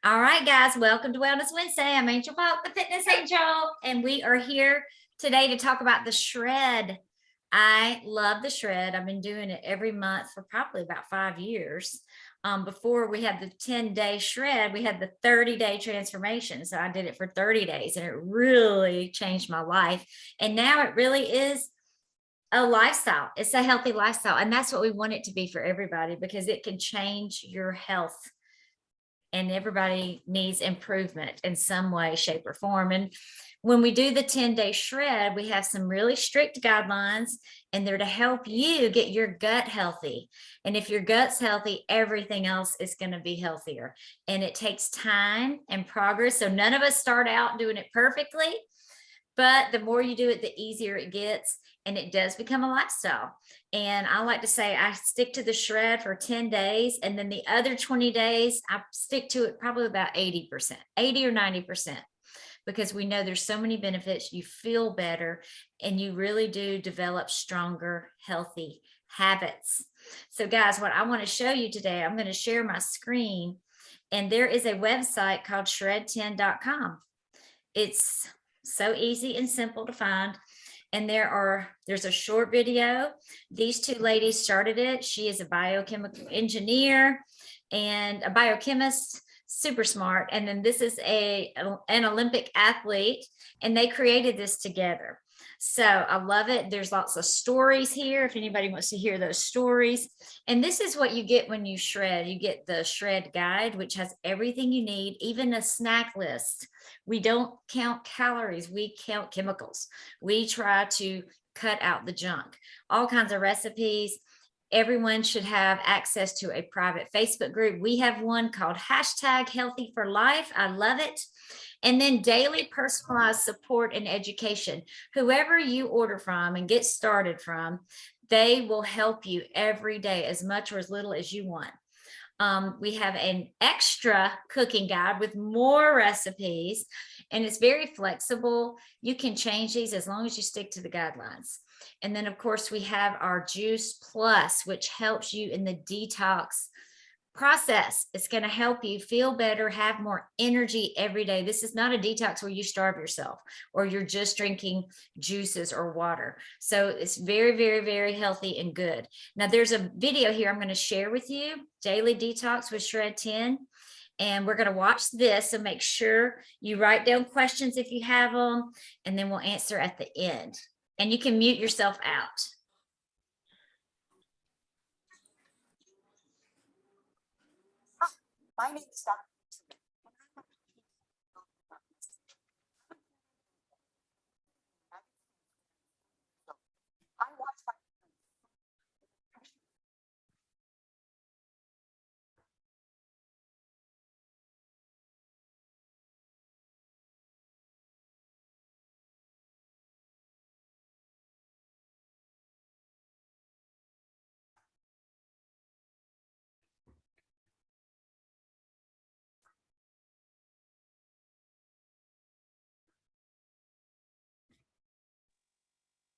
All right, guys, welcome to Wellness Wednesday. I'm Angel Polk, the fitness angel, and we are here today to talk about the shred. I love the shred. I've been doing it every month for probably about 5 years. Before we had the 10-day shred, we had the 30-day transformation. So I did it for 30 days and it really changed my life. And now it really is a lifestyle. It's a healthy lifestyle. And that's what we want it to be for everybody, because it can change your health. And everybody needs improvement in some way, shape, or form. And when we do the 10-day shred, we have some really strict guidelines, and they're to help you get your gut healthy. And if your gut's healthy, everything else is going to be healthier. And it takes time and progress. So none of us start out doing it perfectly, but the more you do it, the easier it gets. And it does become a lifestyle. And I like to say I stick to the shred for 10 days. And then the other 20 days, I stick to it probably about 80%, 80 or 90%, because we know there's so many benefits. You feel better and you really do develop stronger, healthy habits. So guys, what I want to show you today, I'm going to share my screen, and there is a website called shred10.com. It's so easy and simple to find. And there's a short video. These two ladies started it. She is a biochemical engineer and a biochemist, super smart. And then this is an Olympic athlete, and they created this together. So I love it. There's lots of stories here if anybody wants to hear those stories. And this is what you get when you shred. You get the shred guide, which has everything you need, even a snack list. We don't count calories, we count chemicals. We try to cut out the junk, all kinds of recipes. Everyone should have access to a private Facebook group. We have one called #HealthyForLife. I love it. And then daily personalized support and education. Whoever you order from and get started from, they will help you every day, as much or as little as you want. We have an extra cooking guide with more recipes, and it's very flexible. You can change these as long as you stick to the guidelines. And then, of course, we have our Juice Plus, which helps you in the detox process. It's going to help you feel better, have more energy every day. This is not a detox where you starve yourself or you're just drinking juices or water. So it's very, very, very healthy and good. Now there's a video here I'm going to share with you, Daily Detox with Shred 10. And we're going to watch this. So make sure you write down questions if you have them, and then we'll answer at the end. And you can mute yourself out. My name is Dr. I watch my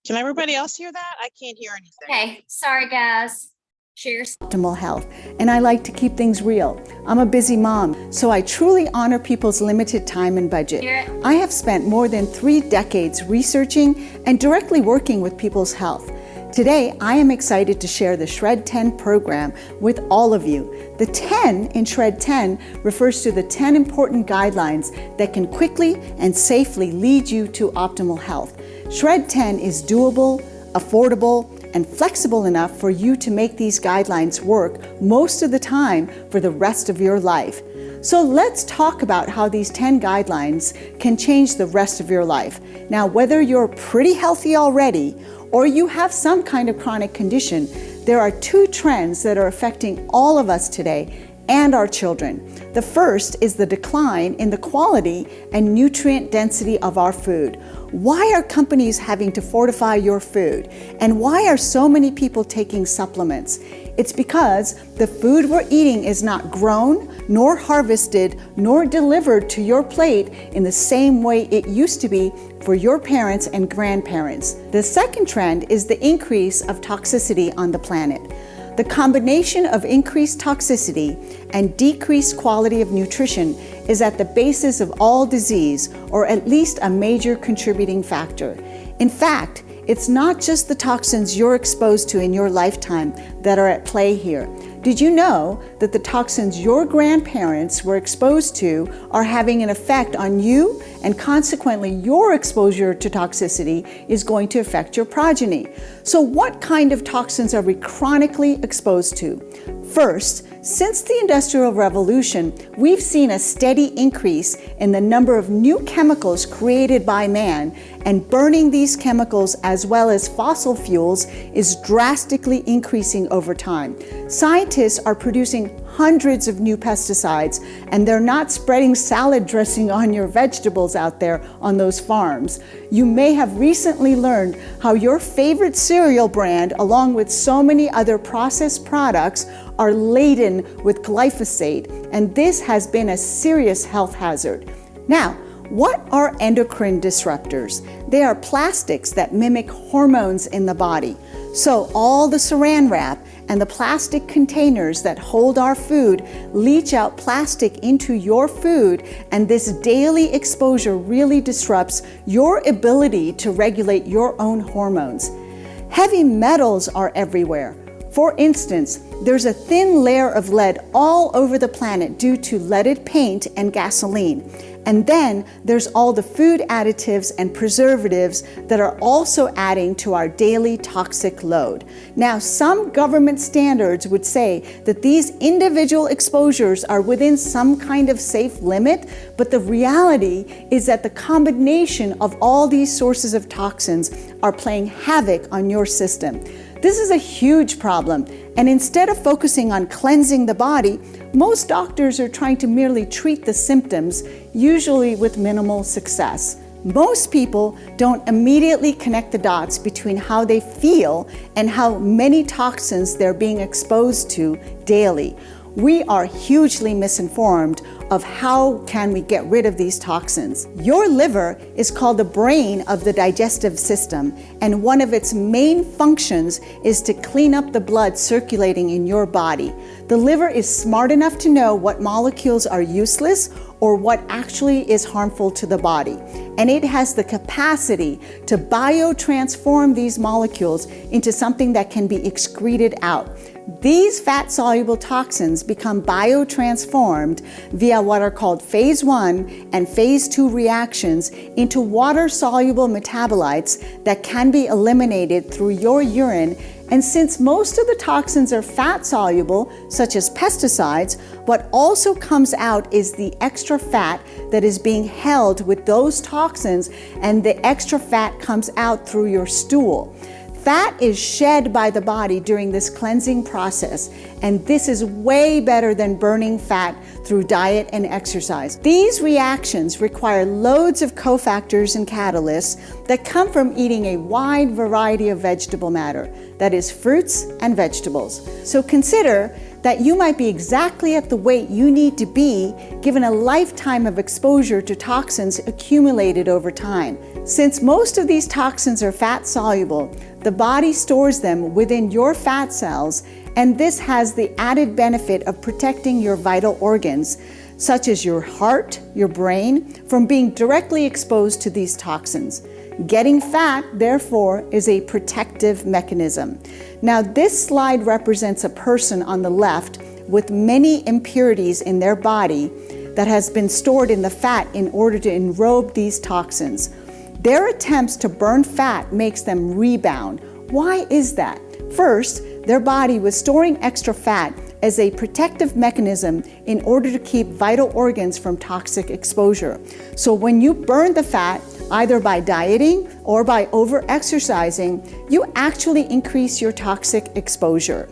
Can everybody else hear that? I can't hear anything. Okay, sorry guys. Cheers. Optimal health, and I like to keep things real. I'm a busy mom, so I truly honor people's limited time and budget. I have spent more than 3 decades researching and directly working with people's health. Today, I am excited to share the Shred 10 program with all of you. The 10 in Shred 10 refers to the 10 important guidelines that can quickly and safely lead you to optimal health. Shred 10 is doable, affordable, and flexible enough for you to make these guidelines work most of the time for the rest of your life. So let's talk about how these 10 guidelines can change the rest of your life. Now, whether you're pretty healthy already or you have some kind of chronic condition, there are 2 trends that are affecting all of us today and our children. The first is the decline in the quality and nutrient density of our food. Why are companies having to fortify your food? And why are so many people taking supplements? It's because the food we're eating is not grown, nor harvested, nor delivered to your plate in the same way it used to be for your parents and grandparents. The second trend is the increase of toxicity on the planet. The combination of increased toxicity and decreased quality of nutrition is at the basis of all disease, or at least a major contributing factor. In fact, it's not just the toxins you're exposed to in your lifetime that are at play here. Did you know that the toxins your grandparents were exposed to are having an effect on you, and consequently your exposure to toxicity is going to affect your progeny? So what kind of toxins are we chronically exposed to? First, since the Industrial Revolution, we've seen a steady increase in the number of new chemicals created by man, and burning these chemicals as well as fossil fuels is drastically increasing over time. Scientists are producing hundreds of new pesticides, and they're not spreading salad dressing on your vegetables out there on those farms. You may have recently learned how your favorite cereal brand, along with so many other processed products, are laden with glyphosate, and this has been a serious health hazard. Now, what are endocrine disruptors? They are plastics that mimic hormones in the body. So all the saran wrap and the plastic containers that hold our food leach out plastic into your food, and this daily exposure really disrupts your ability to regulate your own hormones. Heavy metals are everywhere. For instance, there's a thin layer of lead all over the planet due to leaded paint and gasoline. And then there's all the food additives and preservatives that are also adding to our daily toxic load. Now, some government standards would say that these individual exposures are within some kind of safe limit, but the reality is that the combination of all these sources of toxins are playing havoc on your system. This is a huge problem, and instead of focusing on cleansing the body, most doctors are trying to merely treat the symptoms, usually with minimal success. Most people don't immediately connect the dots between how they feel and how many toxins they're being exposed to daily. We are hugely misinformed of how can we get rid of these toxins. Your liver is called the brain of the digestive system, and one of its main functions is to clean up the blood circulating in your body. The liver is smart enough to know what molecules are useless or what actually is harmful to the body, and it has the capacity to biotransform these molecules into something that can be excreted out. These fat-soluble toxins become biotransformed via what are called phase 1 and phase 2 reactions into water-soluble metabolites that can be eliminated through your urine. And since most of the toxins are fat-soluble, such as pesticides, what also comes out is the extra fat that is being held with those toxins, and the extra fat comes out through your stool. Fat is shed by the body during this cleansing process, and this is way better than burning fat through diet and exercise. These reactions require loads of cofactors and catalysts that come from eating a wide variety of vegetable matter, that is, fruits and vegetables. So consider that you might be exactly at the weight you need to be given a lifetime of exposure to toxins accumulated over time. Since most of these toxins are fat soluble, the body stores them within your fat cells, and this has the added benefit of protecting your vital organs, such as your heart, your brain, from being directly exposed to these toxins. Getting fat, therefore, is a protective mechanism. Now, this slide represents a person on the left with many impurities in their body that has been stored in the fat in order to enrobe these toxins. Their attempts to burn fat makes them rebound. Why is that? First, their body was storing extra fat as a protective mechanism in order to keep vital organs from toxic exposure. So when you burn the fat, either by dieting or by over-exercising, you actually increase your toxic exposure.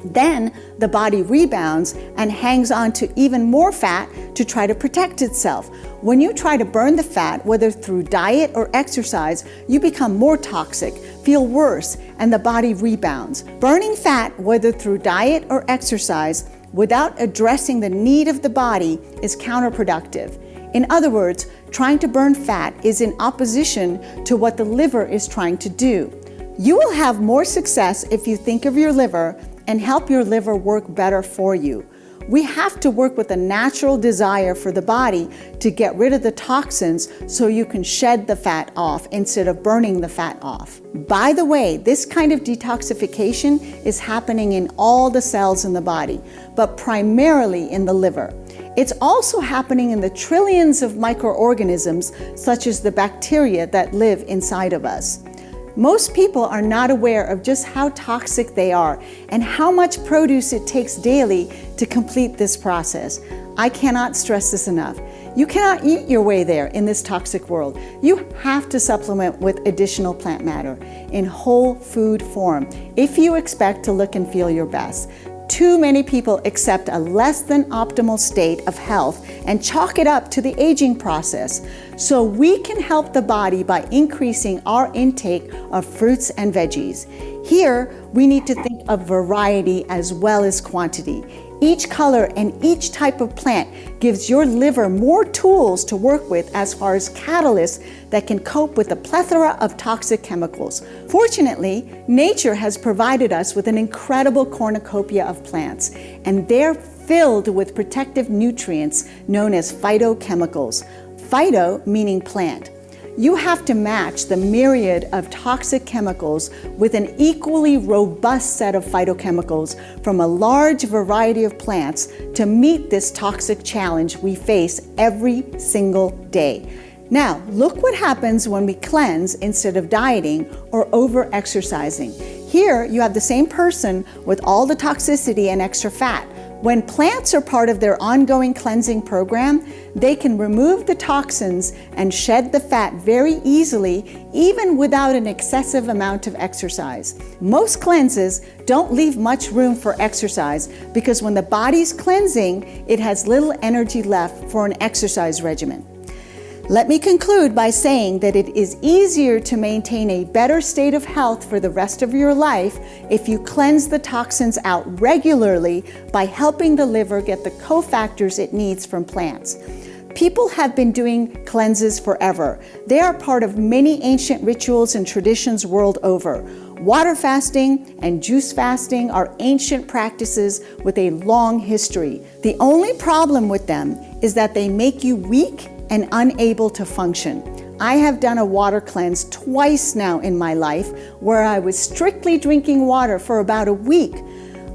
Then the body rebounds and hangs on to even more fat to try to protect itself. When you try to burn the fat, whether through diet or exercise, you become more toxic, feel worse, and the body rebounds. Burning fat, whether through diet or exercise, without addressing the need of the body is counterproductive. In other words, trying to burn fat is in opposition to what the liver is trying to do. You will have more success if you think of your liver and help your liver work better for you. We have to work with a natural desire for the body to get rid of the toxins so you can shed the fat off instead of burning the fat off. By the way, this kind of detoxification is happening in all the cells in the body, but primarily in the liver. It's also happening in the trillions of microorganisms, such as the bacteria that live inside of us. Most people are not aware of just how toxic they are and how much produce it takes daily to complete this process. I cannot stress this enough. You cannot eat your way there in this toxic world. You have to supplement with additional plant matter in whole food form if you expect to look and feel your best. Too many people accept a less than optimal state of health and chalk it up to the aging process. So we can help the body by increasing our intake of fruits and veggies. Here, we need to think of variety as well as quantity. Each color and each type of plant gives your liver more tools to work with as far as catalysts that can cope with a plethora of toxic chemicals. Fortunately, nature has provided us with an incredible cornucopia of plants, and they're filled with protective nutrients known as phytochemicals. Phyto meaning plant. You have to match the myriad of toxic chemicals with an equally robust set of phytochemicals from a large variety of plants to meet this toxic challenge we face every single day. Now, look what happens when we cleanse instead of dieting or over-exercising. Here, you have the same person with all the toxicity and extra fat. When plants are part of their ongoing cleansing program, they can remove the toxins and shed the fat very easily, even without an excessive amount of exercise. Most cleanses don't leave much room for exercise because when the body's cleansing, it has little energy left for an exercise regimen. Let me conclude by saying that it is easier to maintain a better state of health for the rest of your life if you cleanse the toxins out regularly by helping the liver get the cofactors it needs from plants. People have been doing cleanses forever. They are part of many ancient rituals and traditions world over. Water fasting and juice fasting are ancient practices with a long history. The only problem with them is that they make you weak and unable to function. I have done a water cleanse twice now in my life where I was strictly drinking water for about a week.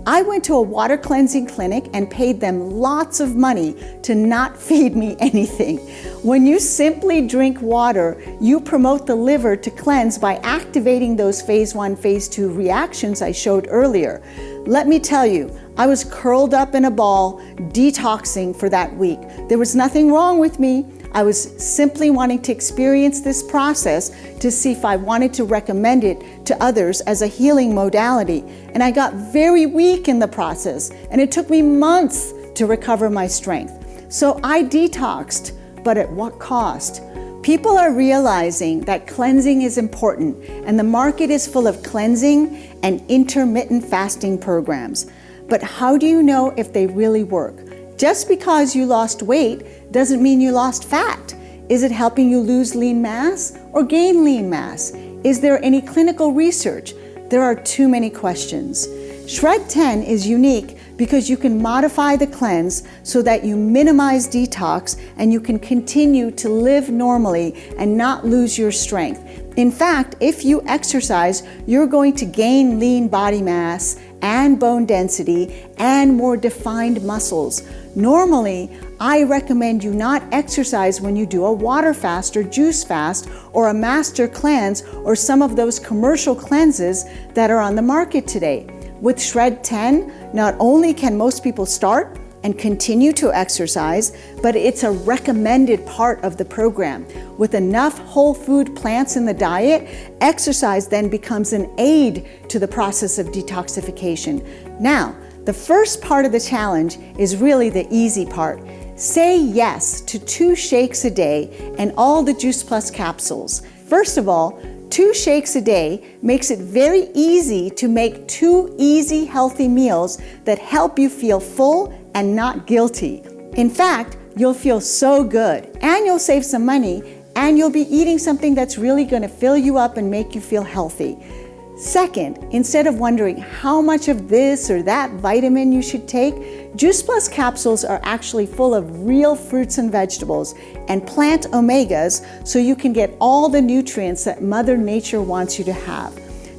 I went to a water cleansing clinic and paid them lots of money to not feed me anything. When you simply drink water, you promote the liver to cleanse by activating those phase 1, phase 2 reactions I showed earlier. Let me tell you, I was curled up in a ball, detoxing for that week. There was nothing wrong with me. I was simply wanting to experience this process to see if I wanted to recommend it to others as a healing modality. And I got very weak in the process, and it took me months to recover my strength. So I detoxed, but at what cost? People are realizing that cleansing is important, and the market is full of cleansing and intermittent fasting programs. But how do you know if they really work? Just because you lost weight doesn't mean you lost fat. Is it helping you lose lean mass or gain lean mass? Is there any clinical research? There are too many questions. Shred 10 is unique because you can modify the cleanse so that you minimize detox and you can continue to live normally and not lose your strength. In fact, if you exercise, you're going to gain lean body mass and bone density and more defined muscles. Normally, I recommend you not exercise when you do a water fast or juice fast or a master cleanse or some of those commercial cleanses that are on the market today. With Shred 10, not only can most people start and continue to exercise, but it's a recommended part of the program. With enough whole food plants in the diet, exercise then becomes an aid to the process of detoxification. Now, the first part of the challenge is really the easy part. Say yes to 2 shakes a day and all the Juice Plus capsules. First of all, 2 shakes a day makes it very easy to make 2 easy, healthy meals that help you feel full and not guilty. In fact, you'll feel so good and you'll save some money and you'll be eating something that's really going to fill you up and make you feel healthy. Second, instead of wondering how much of this or that vitamin you should take, Juice Plus capsules are actually full of real fruits and vegetables and plant omegas, so you can get all the nutrients that Mother Nature wants you to have.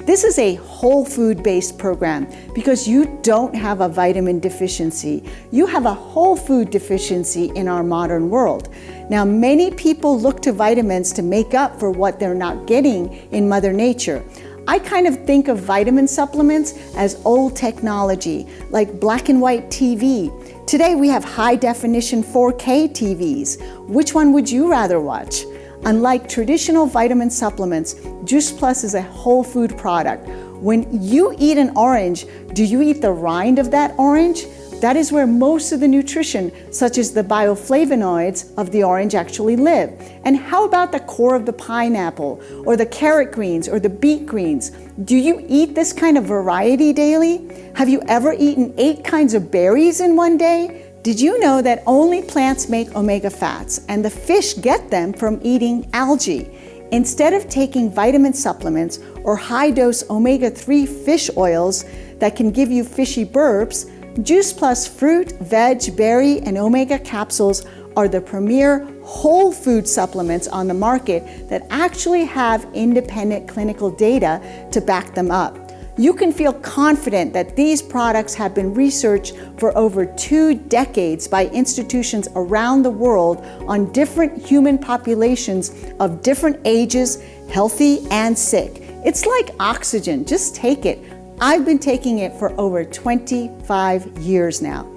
This is a whole food-based program because you don't have a vitamin deficiency. You have a whole food deficiency in our modern world. Now, many people look to vitamins to make up for what they're not getting in Mother Nature. I kind of think of vitamin supplements as old technology, like black and white TV. Today we have high definition 4K TVs. Which one would you rather watch? Unlike traditional vitamin supplements, Juice Plus is a whole food product. When you eat an orange, do you eat the rind of that orange? That is where most of the nutrition, such as the bioflavonoids of the orange, actually live. And how about the core of the pineapple, or the carrot greens, or the beet greens? Do you eat this kind of variety daily? Have you ever eaten 8 kinds of berries in one day? Did you know that only plants make omega fats, and the fish get them from eating algae? Instead of taking vitamin supplements or high-dose omega-3 fish oils that can give you fishy burps, Juice Plus fruit, veg, berry, and omega capsules are the premier whole food supplements on the market that actually have independent clinical data to back them up. You can feel confident that these products have been researched for over 2 decades by institutions around the world on different human populations of different ages, healthy and sick. It's like oxygen, just take it. I've been taking it for over 25 years now.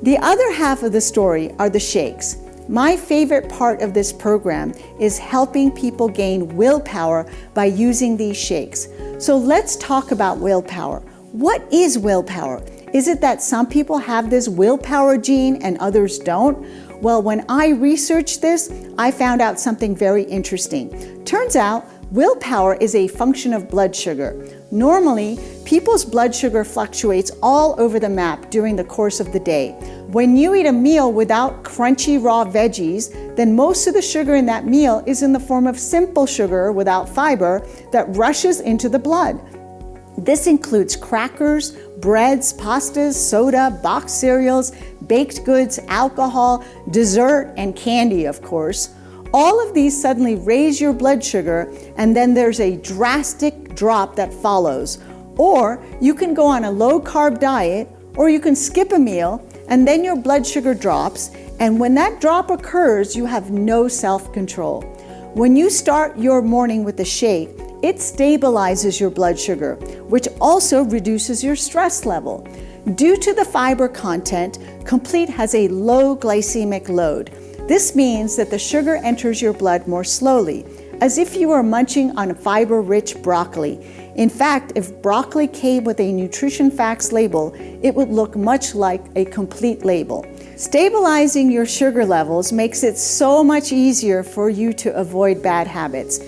The other half of the story are the shakes. My favorite part of this program is helping people gain willpower by using these shakes. So let's talk about willpower. What is willpower? Is it that some people have this willpower gene and others don't? Well, when I researched this, I found out something very interesting. Turns out, willpower is a function of blood sugar. Normally, people's blood sugar fluctuates all over the map during the course of the day. When you eat a meal without crunchy raw veggies, then most of the sugar in that meal is in the form of simple sugar without fiber that rushes into the blood. This includes crackers, breads, pastas, soda, boxed cereals, baked goods, alcohol, dessert, and candy, of course. All of these suddenly raise your blood sugar, and then there's a drastic drop that follows. Or you can go on a low-carb diet, or you can skip a meal, and then your blood sugar drops, and when that drop occurs, you have no self-control. When you start your morning with a shake, it stabilizes your blood sugar, which also reduces your stress level. Due to the fiber content, Complete has a low glycemic load. This means that the sugar enters your blood more slowly, as if you were munching on fiber-rich broccoli. In fact, if broccoli came with a nutrition facts label, it would look much like a Complete label. Stabilizing your sugar levels makes it so much easier for you to avoid bad habits.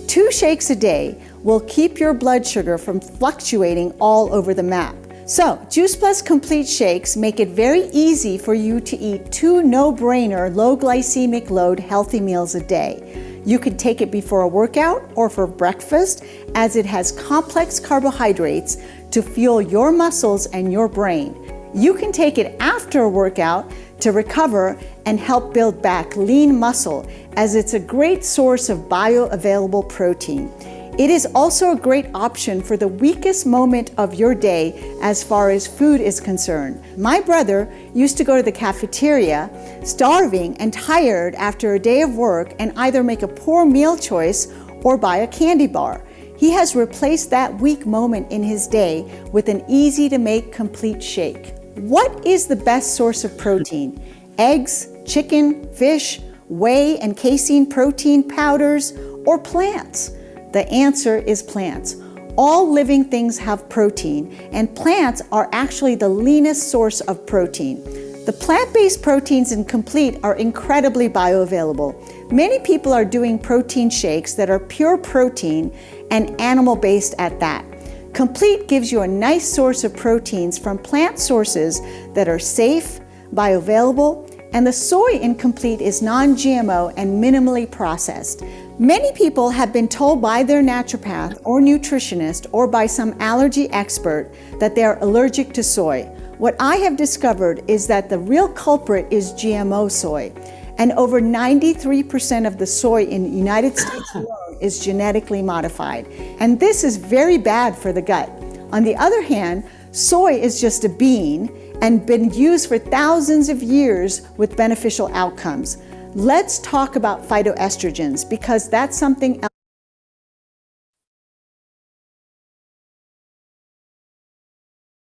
2 shakes a day will keep your blood sugar from fluctuating all over the map. So, Juice Plus Complete Shakes make it very easy for you to eat 2 no-brainer, low glycemic load healthy meals a day. You can take it before a workout or for breakfast, as it has complex carbohydrates to fuel your muscles and your brain. You can take it after a workout to recover and help build back lean muscle, as it's a great source of bioavailable protein. It is also a great option for the weakest moment of your day as far as food is concerned. My brother used to go to the cafeteria, starving and tired after a day of work, and either make a poor meal choice or buy a candy bar. He has replaced that weak moment in his day with an easy-to-make Complete shake. What is the best source of protein? Eggs, chicken, fish, whey and casein protein powders, or plants? The answer is plants. All living things have protein, and plants are actually the leanest source of protein. The plant-based proteins in Complete are incredibly bioavailable. Many people are doing protein shakes that are pure protein and animal-based at that. Complete gives you a nice source of proteins from plant sources that are safe, bioavailable, and the soy in Complete is non-GMO and minimally processed. Many people have been told by their naturopath or nutritionist or by some allergy expert that they are allergic to soy. What I have discovered is that the real culprit is GMO soy, and over 93% of the soy in the United States alone is genetically modified. And this is very bad for the gut. On the other hand, soy is just a bean and been used for thousands of years with beneficial outcomes. Let's talk about phytoestrogens because that's something else.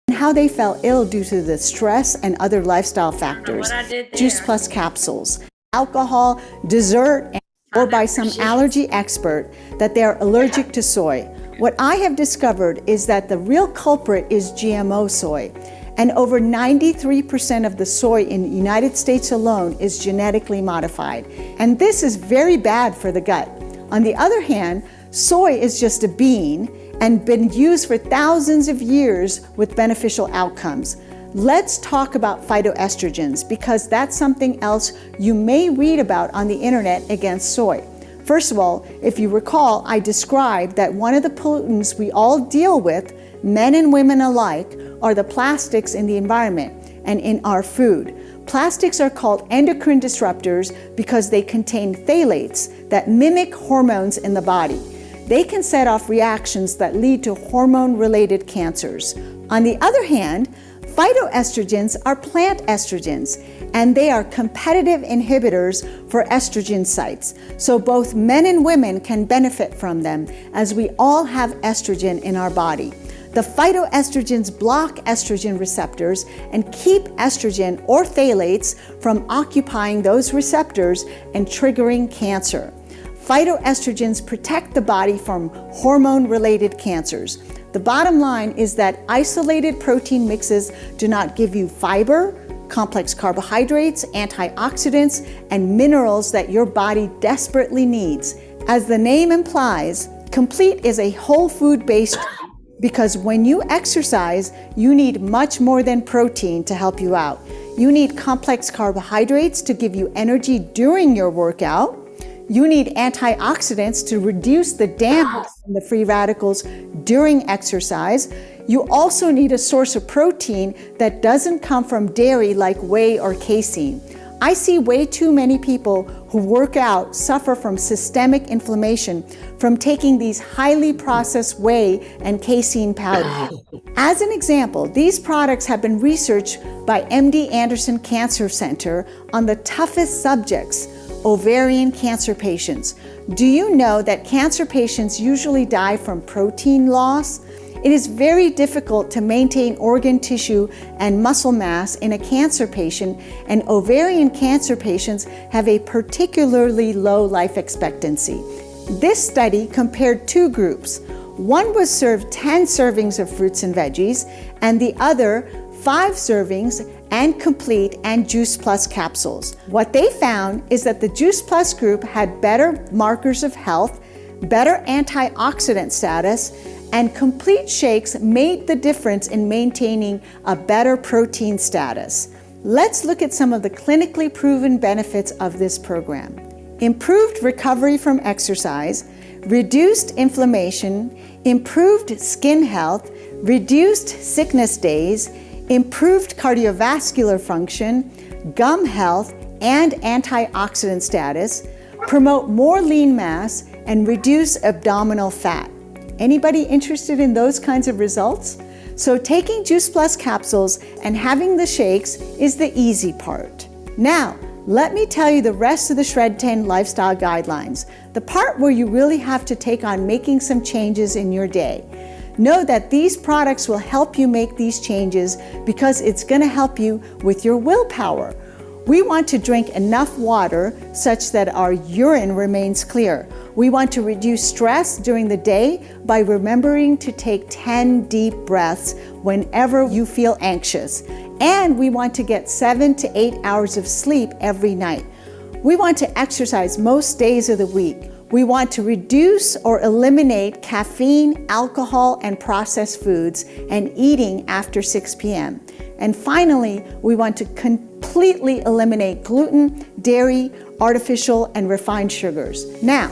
And how they fell ill due to the stress and other lifestyle factors. Juice Plus capsules, alcohol, dessert, or by some allergy expert that they are allergic to soy. What I have discovered is that the real culprit is GMO soy. And over 93% of the soy in the United States alone is genetically modified. And this is very bad for the gut. On the other hand, soy is just a bean and been used for thousands of years with beneficial outcomes. Let's talk about phytoestrogens because that's something else you may read about on the internet against soy. First of all, if you recall, I described that one of the pollutants we all deal with, men and women alike, are the plastics in the environment and in our food. Plastics are called endocrine disruptors because they contain phthalates that mimic hormones in the body. They can set off reactions that lead to hormone-related cancers. On the other hand, phytoestrogens are plant estrogens, and they are competitive inhibitors for estrogen sites. So both men and women can benefit from them, as we all have estrogen in our body. The phytoestrogens block estrogen receptors and keep estrogen or phthalates from occupying those receptors and triggering cancer. Phytoestrogens protect the body from hormone-related cancers. The bottom line is that isolated protein mixes do not give you fiber, complex carbohydrates, antioxidants, and minerals that your body desperately needs. As the name implies, Complete is a whole food-based because when you exercise, you need much more than protein to help you out. You need complex carbohydrates to give you energy during your workout. You need antioxidants to reduce the damage from the free radicals during exercise. You also need a source of protein that doesn't come from dairy like whey or casein. I see way too many people who work out suffer from systemic inflammation from taking these highly processed whey and casein powder. As an example, these products have been researched by MD Anderson Cancer Center on the toughest subjects, ovarian cancer patients. Do you know that cancer patients usually die from protein loss? It is very difficult to maintain organ tissue and muscle mass in a cancer patient, and ovarian cancer patients have a particularly low life expectancy. This study compared two groups. One was served 10 servings of fruits and veggies, and the other 5 servings and Complete and Juice Plus capsules. What they found is that the Juice Plus group had better markers of health, better antioxidant status, and Complete shakes made the difference in maintaining a better protein status. Let's look at some of the clinically proven benefits of this program. Improved recovery from exercise, reduced inflammation, improved skin health, reduced sickness days, improved cardiovascular function, gum health, and antioxidant status, promote more lean mass, and reduce abdominal fat. Anybody interested in those kinds of results? So taking Juice Plus capsules and having the shakes is the easy part. Now, let me tell you the rest of the Shred 10 lifestyle guidelines, the part where you really have to take on making some changes in your day. Know that these products will help you make these changes because it's going to help you with your willpower. We want to drink enough water such that our urine remains clear. We want to reduce stress during the day by remembering to take 10 deep breaths whenever you feel anxious. And we want to get 7 to 8 hours of sleep every night. We want to exercise most days of the week. We want to reduce or eliminate caffeine, alcohol, and processed foods and eating after 6 p.m. And finally, we want to completely eliminate gluten, dairy, artificial, and refined sugars. Now,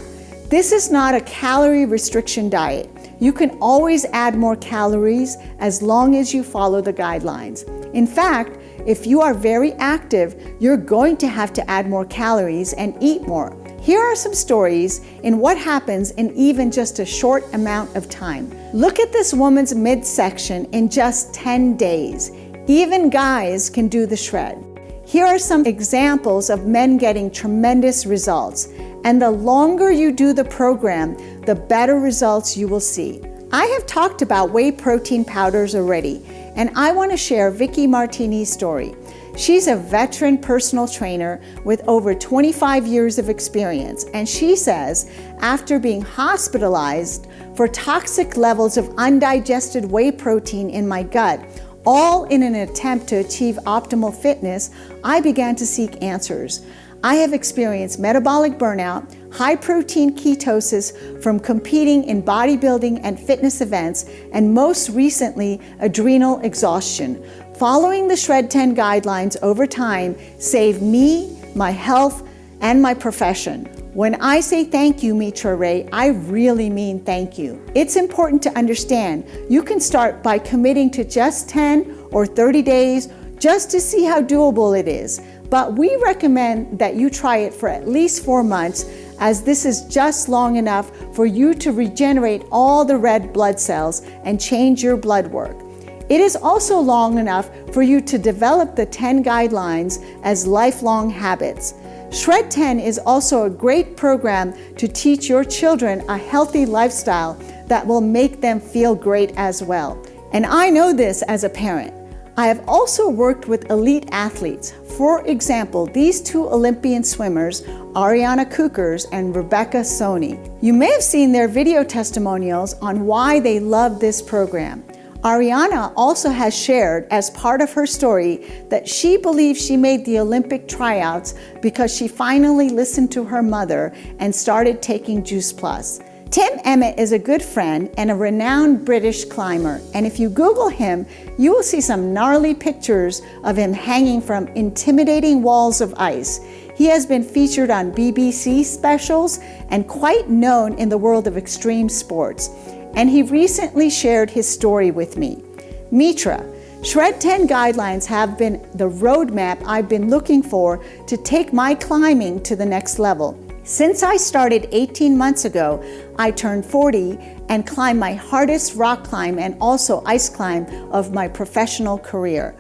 This is not a calorie restriction diet. You can always add more calories as long as you follow the guidelines. In fact, if you are very active, you're going to have to add more calories and eat more. Here are some stories in what happens in even just a short amount of time. Look at this woman's midsection in just 10 days. Even guys can do the shred. Here are some examples of men getting tremendous results. And the longer you do the program, the better results you will see. I have talked about whey protein powders already, and I want to share Vicky Martini's story. She's a veteran personal trainer with over 25 years of experience, and she says, after being hospitalized for toxic levels of undigested whey protein in my gut, all in an attempt to achieve optimal fitness, I began to seek answers. I have experienced metabolic burnout, high protein ketosis from competing in bodybuilding and fitness events, and most recently, adrenal exhaustion. Following the Shred 10 guidelines over time saved me, my health, and my profession. When I say thank you, Mitra Ray, I really mean thank you. It's important to understand you can start by committing to just 10 or 30 days just to see how doable it is. But we recommend that you try it for at least 4 months, as this is just long enough for you to regenerate all the red blood cells and change your blood work. It is also long enough for you to develop the 10 guidelines as lifelong habits. Shred 10 is also a great program to teach your children a healthy lifestyle that will make them feel great as well. And I know this as a parent. I have also worked with elite athletes. For example, these 2 Olympian swimmers, Ariana and Rebecca Sony. You may have seen their video testimonials on why they love this program. Ariana also has shared as part of her story that she believes she made the Olympic tryouts because she finally listened to her mother and started taking Juice Plus. Tim Emmett is a good friend and a renowned British climber, and if you Google him, you will see some gnarly pictures of him hanging from intimidating walls of ice. He has been featured on BBC specials and quite known in the world of extreme sports. And he recently shared his story with me. Mitra, Shred 10 guidelines have been the roadmap I've been looking for to take my climbing to the next level. Since I started 18 months ago, I turned 40 and climbed my hardest rock climb and also ice climb of my professional career.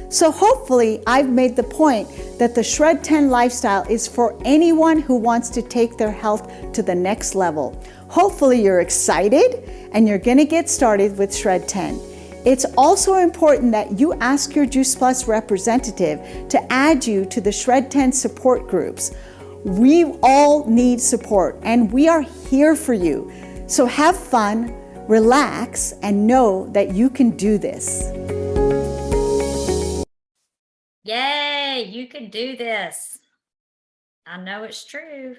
So hopefully I've made the point that the Shred 10 lifestyle is for anyone who wants to take their health to the next level. Hopefully you're excited and you're gonna get started with Shred 10. It's also important that you ask your Juice Plus representative to add you to the Shred 10 support groups. We all need support and we are here for you. So have fun, relax, and know that you can do this. Yay, you can do this. I know it's true.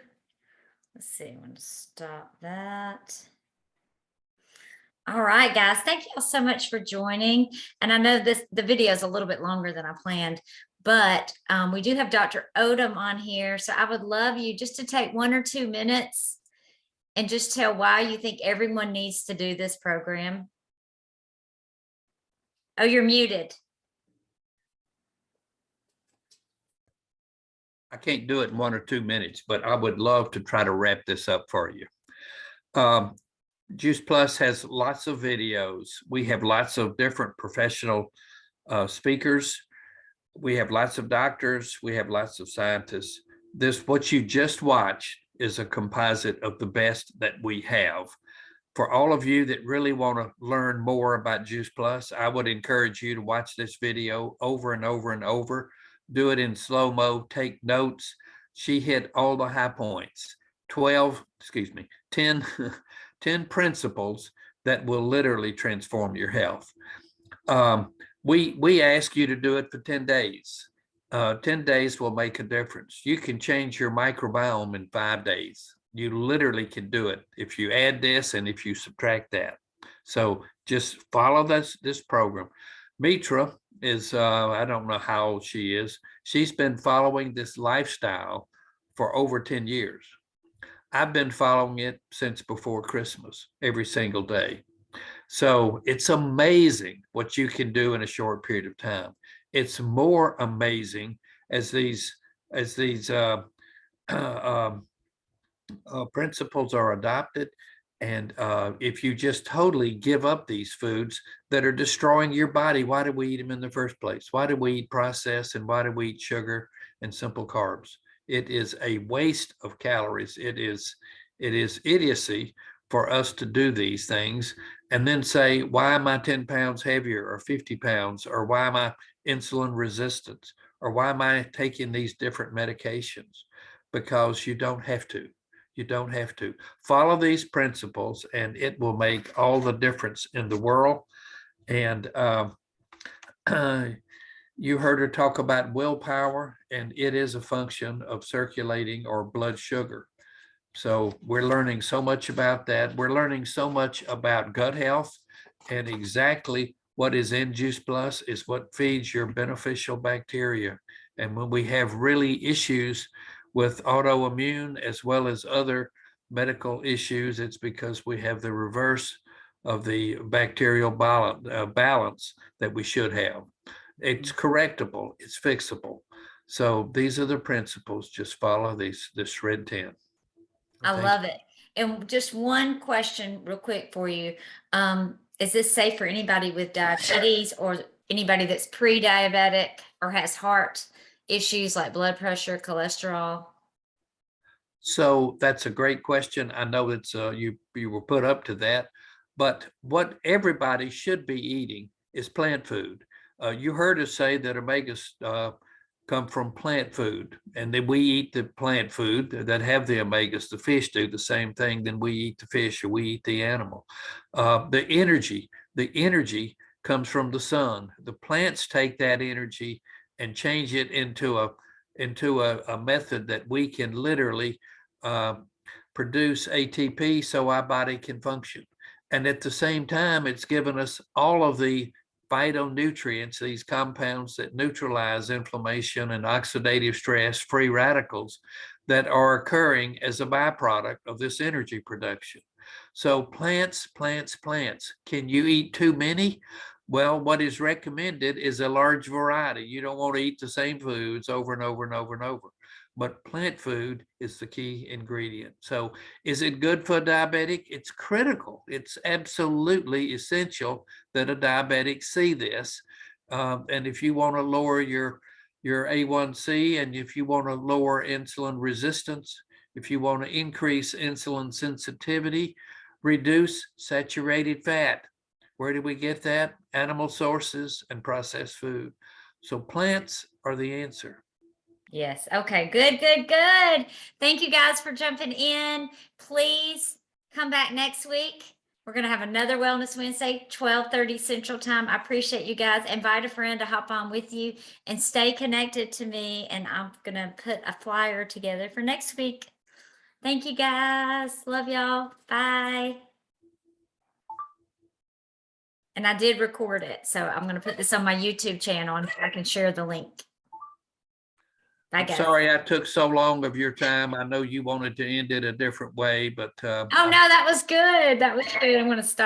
Let's see, I'm going to stop that. All right, guys, thank you all so much for joining. And I know the video is a little bit longer than I planned, but we do have Dr. Odom on here. So I would love you just to take 1 or 2 minutes and just tell why you think everyone needs to do this program. Oh, you're muted. I can't do it in 1 or 2 minutes, but I would love to try to wrap this up for you. Juice Plus has lots of videos. We have lots of different professional speakers. We have lots of doctors. We have lots of scientists. What you just watched is a composite of the best that we have. For all of you that really want to learn more about Juice Plus, I would encourage you to watch this video over and over and over. Do it in slow-mo, take notes. She hit all the high points. 10 principles that will literally transform your health. We ask you to do it for 10 days. 10 days will make a difference. You can change your microbiome in 5 days. You literally can do it if you add this and if you subtract that. So just follow this program. Mitra is, I don't know how old she is. She's been following this lifestyle for over 10 years. I've been following it since before Christmas, every single day. So it's amazing what you can do in a short period of time. It's more amazing as these principles are adopted. And if you just totally give up these foods that are destroying your body, why do we eat them in the first place? Why do we eat processed, and why do we eat sugar and simple carbs? It is a waste of calories. It is idiocy for us to do these things and then say, why am I 10 pounds heavier or 50 pounds? Or why am I insulin resistant? Or why am I taking these different medications? Because you don't have to. You don't have to. Follow these principles and it will make all the difference in the world. And you heard her talk about willpower, and it is a function of circulating or blood sugar. So we're learning so much about that. We're learning so much about gut health, and exactly what is in Juice Plus is what feeds your beneficial bacteria. And when we have really issues with autoimmune as well as other medical issues, it's because we have the reverse of the bacterial balance that we should have. It's correctable, it's fixable. So these are the principles. Just follow this Red 10. I love it. And just one question real quick for you. Is this safe for anybody with diabetes or anybody that's pre-diabetic or has heart issues like blood pressure, cholesterol? So that's a great question. I know it's you were put up to that, but what everybody should be eating is plant food. You heard us say that omegas come from plant food, and then we eat the plant food that have the omegas. The fish do the same thing. Then we eat the fish, or we eat the animal. The energy comes from the sun. The plants take that energy and change it into a method that we can literally produce ATP so our body can function. And at the same time, it's given us all of the phytonutrients, these compounds that neutralize inflammation and oxidative stress, free radicals that are occurring as a byproduct of this energy production. So plants. Can you eat too many? Well, what is recommended is a large variety. You don't want to eat the same foods over and over and over and over. But plant food is the key ingredient. So is it good for a diabetic? It's critical. It's absolutely essential that a diabetic see this. And if you want to lower your A1C, and if you want to lower insulin resistance, if you want to increase insulin sensitivity, reduce saturated fat. Where do we get that? Animal sources and processed food. So plants are the answer. Yes. Okay. Good. Thank you guys for jumping in. Please come back next week. We're going to have another Wellness Wednesday, 12:30 Central Time. I appreciate you guys. Invite a friend to hop on with you and stay connected to me. And I'm going to put a flyer together for next week. Thank you guys. Love y'all. Bye. And I did record it, so I'm going to put this on my YouTube channel and I can share the link. Bye, guys. Sorry I took so long of your time. I know you wanted to end it a different way, but oh no, that was good. I'm going to stop.